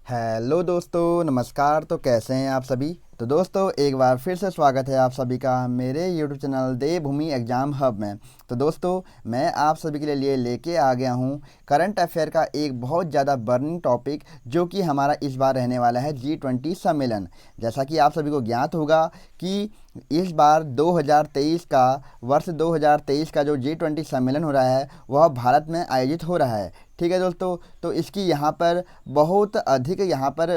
Hello दोस्तों, नमस्कार। तो कैसे हैं आप सभी। तो दोस्तों एक बार फिर से स्वागत है आप सभी का मेरे यूट्यूब चैनल देवभूमि एग्ज़ाम हब में। तो दोस्तों मैं आप सभी के लिए लेके आ गया हूँ करंट अफेयर का एक बहुत ज़्यादा बर्निंग टॉपिक, जो कि हमारा इस बार रहने वाला है G20 सम्मेलन। जैसा कि आप सभी को ज्ञात होगा कि इस बार 2023 का वर्ष 2023 का जो G20 सम्मेलन हो रहा है वह भारत में आयोजित हो रहा है। ठीक है दोस्तों, तो इसकी यहाँ पर बहुत अधिक यहाँ पर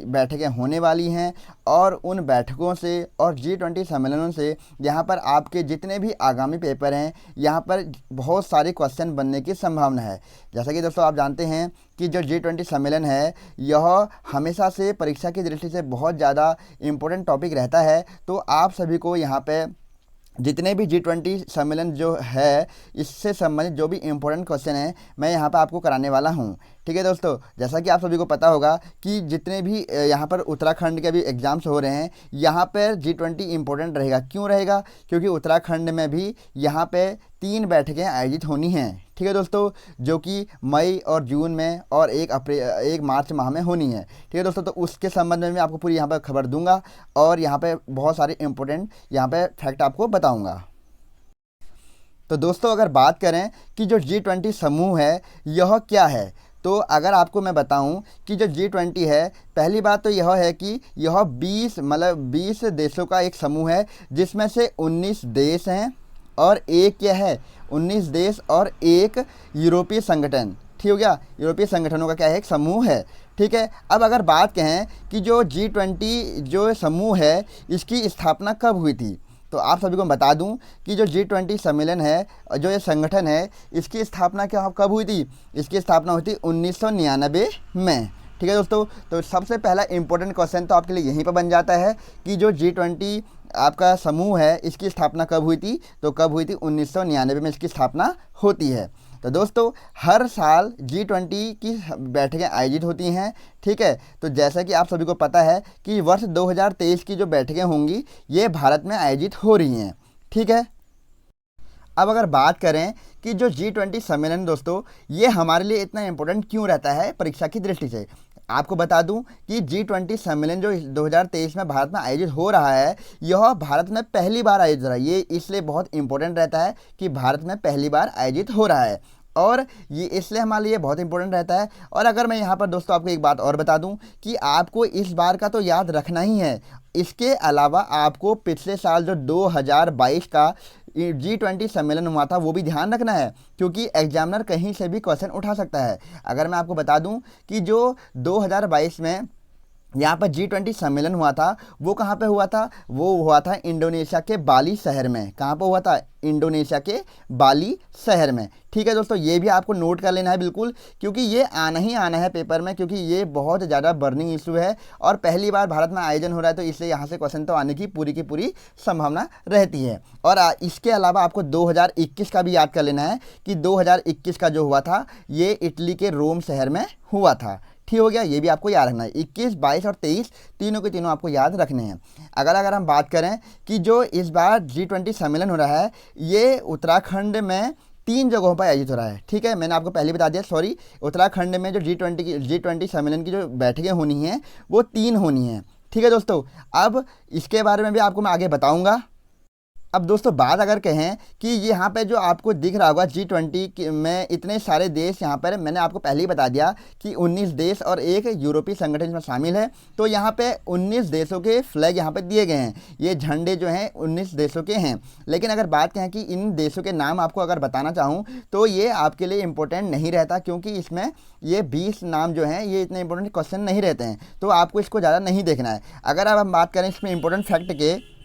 बैठकें होने वाली हैं, और उन बैठकों से और G20 सम्मेलनों से यहाँ पर आपके जितने भी आगामी पेपर हैं यहाँ पर बहुत सारे क्वेश्चन बनने की संभावना है। जैसा कि दोस्तों आप जानते हैं कि जो G20 सम्मेलन है यह हमेशा से परीक्षा की दृष्टि से बहुत ज़्यादा इम्पोर्टेंट टॉपिक रहता है। तो आप सभी को यहाँ पे जितने भी G20 सम्मेलन जो है इससे संबंधित जो भी इम्पोर्टेंट क्वेश्चन है मैं यहाँ पर आपको कराने वाला हूँ। ठीक है दोस्तों, जैसा कि आप सभी को पता होगा कि जितने भी यहाँ पर उत्तराखंड के भी एग्ज़ाम्स हो रहे हैं यहाँ पर G20 इम्पोर्टेंट रहेगा। क्यों रहेगा? क्योंकि उत्तराखंड में भी यहाँ पे 3 बैठकें आयोजित होनी हैं। ठीक है दोस्तों, जो कि मई और जून में और 1 मार्च माह में होनी है। ठीक है दोस्तों, तो उसके संबंध में मैं आपको पूरी यहाँ पर खबर दूंगा और यहाँ पे बहुत सारे इम्पोर्टेंट यहाँ पे फैक्ट आपको बताऊंगा। तो दोस्तों अगर बात करें कि जो G20 समूह है यह क्या है, तो अगर आपको मैं बताऊं कि जो G20 है, पहली बात तो यह है कि यह 20 देशों का एक समूह है, जिसमें से 19 देश हैं और एक क्या है 19 देश और एक यूरोपीय संगठन। ठीक हो गया, यूरोपीय संगठनों का क्या है एक समूह है। ठीक है, अब अगर बात कहें कि जो G20 जो समूह है इसकी स्थापना कब हुई थी, तो आप सभी को बता दूं कि जो G20 सम्मेलन है जो ये संगठन है इसकी स्थापना कब हुई थी। इसकी स्थापना हुई थी 1999 में। ठीक है दोस्तों, तो सबसे पहला इंपॉर्टेंट क्वेश्चन तो आपके लिए यहीं पर बन जाता है कि जो G20 आपका समूह है इसकी स्थापना कब हुई थी, तो कब हुई थी 1999 में इसकी स्थापना होती है। तो दोस्तों हर साल G20 की बैठकें आयोजित होती हैं। ठीक है, तो जैसा कि आप सभी को पता है कि वर्ष 2023 की जो बैठकें होंगी ये भारत में आयोजित हो रही हैं। ठीक है, अब अगर बात करें कि जो G20 सम्मेलन दोस्तों ये हमारे लिए इतना इम्पोर्टेंट क्यों रहता है परीक्षा की दृष्टि से, आपको बता दूं कि G20 सम्मेलन जो 2023 में भारत में आयोजित हो रहा है यह भारत में पहली बार आयोजित हो रहा है। ये इसलिए बहुत इंपॉर्टेंट रहता है कि भारत में पहली बार आयोजित हो रहा है, और ये इसलिए हमारे लिए बहुत इंपॉर्टेंट रहता है। और अगर मैं यहाँ पर दोस्तों आपको एक बात और बता दूं कि आपको इस बार का तो याद रखना ही है, इसके अलावा आपको पिछले साल जो 2022 का G20 सम्मेलन हुआ था वो भी ध्यान रखना है, क्योंकि एग्जामिनर कहीं से भी क्वेश्चन उठा सकता है। अगर मैं आपको बता दूं कि जो 2022 में यहाँ पर G20 सम्मेलन हुआ था वो कहाँ पे हुआ था, वो हुआ था इंडोनेशिया के बाली शहर में। कहाँ पर हुआ था? इंडोनेशिया के बाली शहर में। ठीक है दोस्तों, ये भी आपको नोट कर लेना है बिल्कुल, क्योंकि ये आना ही आना है पेपर में, क्योंकि ये बहुत ज़्यादा बर्निंग इशू है और पहली बार भारत में आयोजन हो रहा है, तो इसलिए यहाँ से क्वेश्चन तो आने की पूरी संभावना रहती है। और इसके अलावा आपको 2021 का भी याद कर लेना है कि 2021 का जो हुआ था ये इटली के रोम शहर में हुआ था। ठीक हो गया, ये भी आपको याद रखना है। 21, 22 और 23 तीनों के तीनों आपको याद रखने हैं। अगर हम बात करें कि जो इस बार G20 सम्मेलन हो रहा है ये उत्तराखंड में 3 जगहों पर आयोजित हो रहा है। ठीक है, मैंने आपको पहले बता दिया, सॉरी, उत्तराखंड में जो G20 सम्मेलन की जो बैठकें होनी हैं वो 3 होनी हैं। ठीक है दोस्तों, अब इसके बारे में भी आपको मैं आगे बताऊँगा। अब दोस्तों बात अगर कहें कि यहाँ पे जो आपको दिख रहा होगा G20 में इतने सारे देश, यहाँ पर मैंने आपको पहले ही बता दिया कि 19 देश और एक यूरोपीय संगठन इसमें शामिल है। तो यहाँ पे 19 देशों के फ्लैग यहाँ पे दिए गए हैं, ये झंडे जो हैं 19 देशों के हैं। लेकिन अगर बात कहें कि इन देशों के नाम आपको अगर बताना चाहूँ तो ये आपके लिए इम्पोर्टेंट नहीं रहता, क्योंकि इसमें ये 20 नाम जो हैं ये इतने इंपॉर्टेंट क्वेश्चन नहीं रहते हैं, तो आपको इसको ज़्यादा नहीं देखना है। अगर अब हम बात करें इसमें इंपॉर्टेंट फैक्ट के,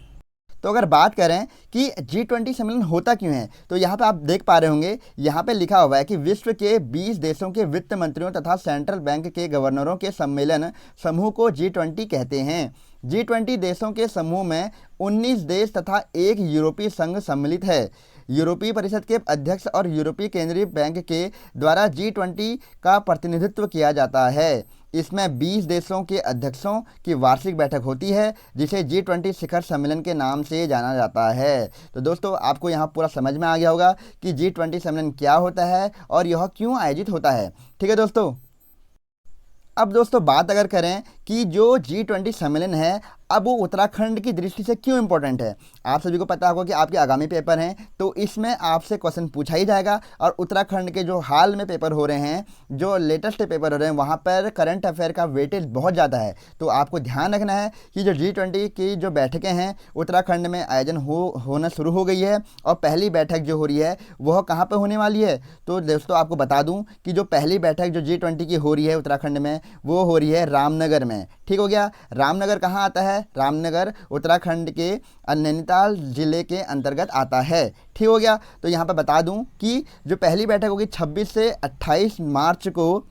तो अगर बात करें कि G20 सम्मेलन होता क्यों है, तो यहाँ पे आप देख पा रहे होंगे, यहाँ पे लिखा हुआ है कि विश्व के 20 देशों के वित्त मंत्रियों तथा सेंट्रल बैंक के गवर्नरों के सम्मेलन समूह को G20 कहते हैं। G20 देशों के समूह में 19 देश तथा एक यूरोपीय संघ सम्मिलित है। यूरोपीय परिषद के अध्यक्ष और यूरोपीय केंद्रीय बैंक के द्वारा G20 का प्रतिनिधित्व किया जाता है। इसमें 20 देशों के अध्यक्षों की वार्षिक बैठक होती है, जिसे G20 शिखर सम्मेलन के नाम से जाना जाता है। तो दोस्तों आपको यहाँ पूरा समझ में आ गया होगा कि G20 सम्मेलन क्या होता है और यह क्यों आयोजित होता है। ठीक है दोस्तों, अब दोस्तों बात अगर करें कि जो G20 सम्मेलन है अब वो उत्तराखंड की दृष्टि से क्यों इंपॉर्टेंट है। आप सभी को पता होगा कि आपके आगामी पेपर हैं तो इसमें आपसे क्वेश्चन पूछा ही जाएगा, और उत्तराखंड के जो हाल में पेपर हो रहे हैं, जो लेटेस्ट पेपर हो रहे हैं, वहाँ पर करंट अफेयर का वेटेज बहुत ज़्यादा है। तो आपको ध्यान रखना है कि जो G20 की जो बैठकें हैं उत्तराखंड में आयोजन होना शुरू हो गई है, और पहली बैठक जो हो रही है वह कहाँ पर होने वाली है। तो दोस्तों आपको बता दूँ कि जो पहली बैठक जो G20 की हो रही है उत्तराखंड में वो हो रही है रामनगर में। ठीक हो गया। रामनगर कहाँ आता है? रामनगर उत्तराखंड के नैनीताल जिले के अंतर्गत आता है। ठीक हो गया। तो यहाँ पर बता दूं कि जो पहली बैठक होगी 26 से 28 मार्च को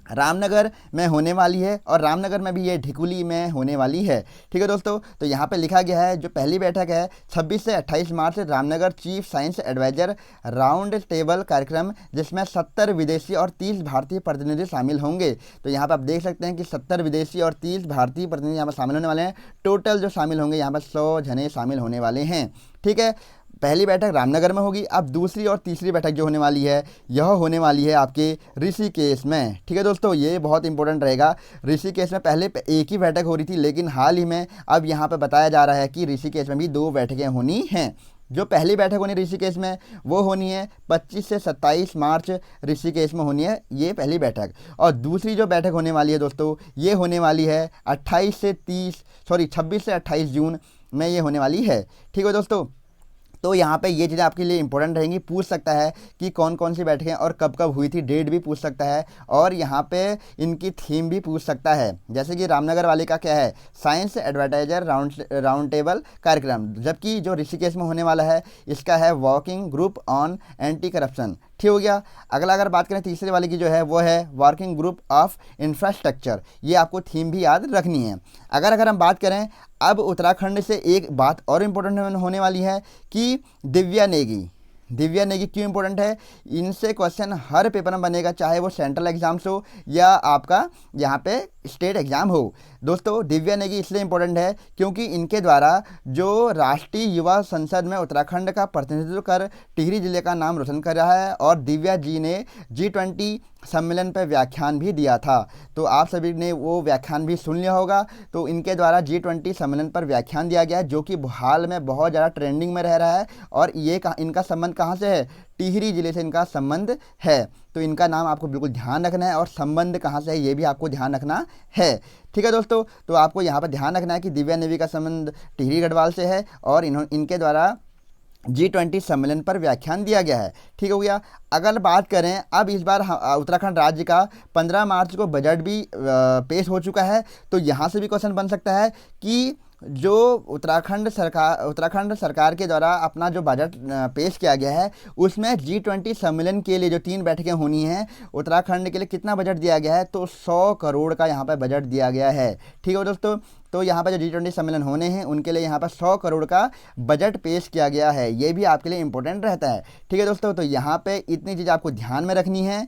रामनगर में होने वाली है, और रामनगर में भी ये ढिकुली में होने वाली है। ठीक है दोस्तों। तो यहाँ पे लिखा गया है जो पहली बैठक है 26 से 28 March Ramnagar chief science advisor round table कार्यक्रम, जिसमें 70 विदेशी और 30 भारतीय प्रतिनिधि शामिल होंगे। तो यहाँ पर आप देख सकते हैं कि 70 विदेशी और 30 भारतीय प्रतिनिधि यहाँ पर शामिल होने वाले हैं। टोटल जो शामिल होंगे यहाँ पर 100 जने शामिल होने वाले हैं। ठीक है। पहली बैठक रामनगर में होगी। अब दूसरी और तीसरी बैठक जो होने वाली है यह होने वाली है आपके ऋषिकेश में। ठीक है दोस्तों, ये बहुत इंपॉर्टेंट रहेगा। ऋषिकेश में पहले एक ही बैठक हो रही थी, लेकिन हाल ही में अब यहाँ पर बताया जा रहा है कि ऋषिकेश में भी 2 बैठकें होनी हैं। जो पहली बैठक होनी ऋषिकेश में वो होनी है 25 से 27 मार्च ऋषिकेश में होनी है ये पहली बैठक, और दूसरी जो बैठक होने वाली है दोस्तों ये होने वाली है 26 से 28 जून में ये होने वाली है। ठीक है दोस्तों। तो यहाँ पे ये चीज़ें आपके लिए इंपॉर्टेंट रहेंगी। पूछ सकता है कि कौन कौन सी बैठकें और कब कब हुई थी, डेट भी पूछ सकता है, और यहाँ पे इनकी थीम भी पूछ सकता है। जैसे कि रामनगर वाले का क्या है, साइंस एडवर्टाइजर राउंड टेबल कार्यक्रम, जबकि जो ऋषिकेश में होने वाला है इसका है working group on anti corruption. ठीक हो गया। अगला अगर बात करें तीसरे वाले की जो है वो है वर्किंग ग्रुप ऑफ इंफ्रास्ट्रक्चर। ये आपको थीम भी याद रखनी है। अगर हम बात करें अब उत्तराखंड से एक बात और इम्पोर्टेंट होने वाली है कि दिव्या नेगी क्यों इंपॉर्टेंट है। इनसे क्वेश्चन हर पेपर में बनेगा, चाहे वो सेंट्रल एग्जाम्स हो या आपका यहाँ पे स्टेट एग्जाम हो। दोस्तों दिव्या नेगी इसलिए इंपॉर्टेंट है क्योंकि इनके द्वारा जो राष्ट्रीय युवा संसद में उत्तराखंड का प्रतिनिधित्व कर टिहरी जिले का नाम रोशन कर रहा है, और दिव्या जी ने G20 सम्मेलन पर व्याख्यान भी दिया था। तो आप सभी ने वो व्याख्यान भी सुन लिया होगा। तो इनके द्वारा G20 सम्मेलन पर व्याख्यान दिया गया है, जो कि हाल में बहुत ज़्यादा ट्रेंडिंग में रह रहा है, और ये इनका संबंध कहाँ से है, टिहरी जिले से इनका संबंध है। तो इनका नाम आपको बिल्कुल ध्यान रखना है, और संबंध कहाँ से है ये भी आपको ध्यान रखना है। ठीक है दोस्तों। तो आपको यहाँ पर ध्यान रखना है कि दिव्या नेगी का संबंध टिहरी गढ़वाल से है, और इनके द्वारा G20 सम्मेलन पर व्याख्यान दिया गया है। ठीक हो गया। अगर बात करें अब इस बार उत्तराखंड राज्य का 15 मार्च को बजट भी पेश हो चुका है। तो यहाँ से भी क्वेश्चन बन सकता है कि जो उत्तराखंड सरकार के द्वारा अपना जो बजट पेश किया गया है उसमें G20 सम्मेलन के लिए जो 3 बैठकें होनी हैं उत्तराखंड के लिए कितना बजट दिया गया है, तो 100 करोड़ का यहाँ पर बजट दिया गया है। ठीक है दोस्तों। तो यहाँ पर जो G20 सम्मेलन होने हैं उनके लिए यहाँ पर 100 करोड़ का बजट पेश किया गया है। ये भी आपके लिए इंपॉर्टेंट रहता है। ठीक है दोस्तों। तो यहाँ पे इतनी चीज़ आपको ध्यान में रखनी है,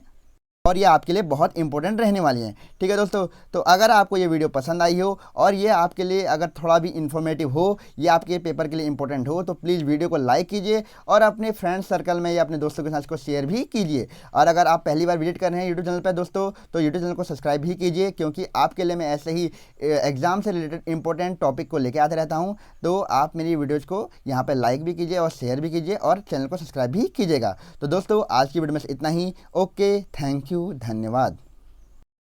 और ये आपके लिए बहुत इंपॉर्टेंट रहने वाली हैं। ठीक है दोस्तों। तो अगर आपको ये वीडियो पसंद आई हो और ये आपके लिए अगर थोड़ा भी इन्फॉर्मेटिव हो, ये आपके पेपर के लिए इंपॉर्टेंट हो, तो प्लीज़ वीडियो को लाइक कीजिए और अपने फ्रेंड्स सर्कल में या अपने दोस्तों के साथ इसको शेयर भी कीजिए। और अगर आप पहली बार विजिट कर रहे हैं यूट्यूब चैनल पर दोस्तों, तो यूट्यूब चैनल को सब्सक्राइब भी कीजिए, क्योंकि आपके लिए मैं ऐसे ही एग्जाम से रिलेटेड इंपॉर्टेंट टॉपिक को लेकर आते रहता हूँ। तो आप मेरी वीडियोज़ को यहाँ पर लाइक भी कीजिए और शेयर भी कीजिए, और चैनल को सब्सक्राइब भी कीजिएगा। तो दोस्तों आज की वीडियो में इतना ही। ओके, थैंक यू, धन्यवाद।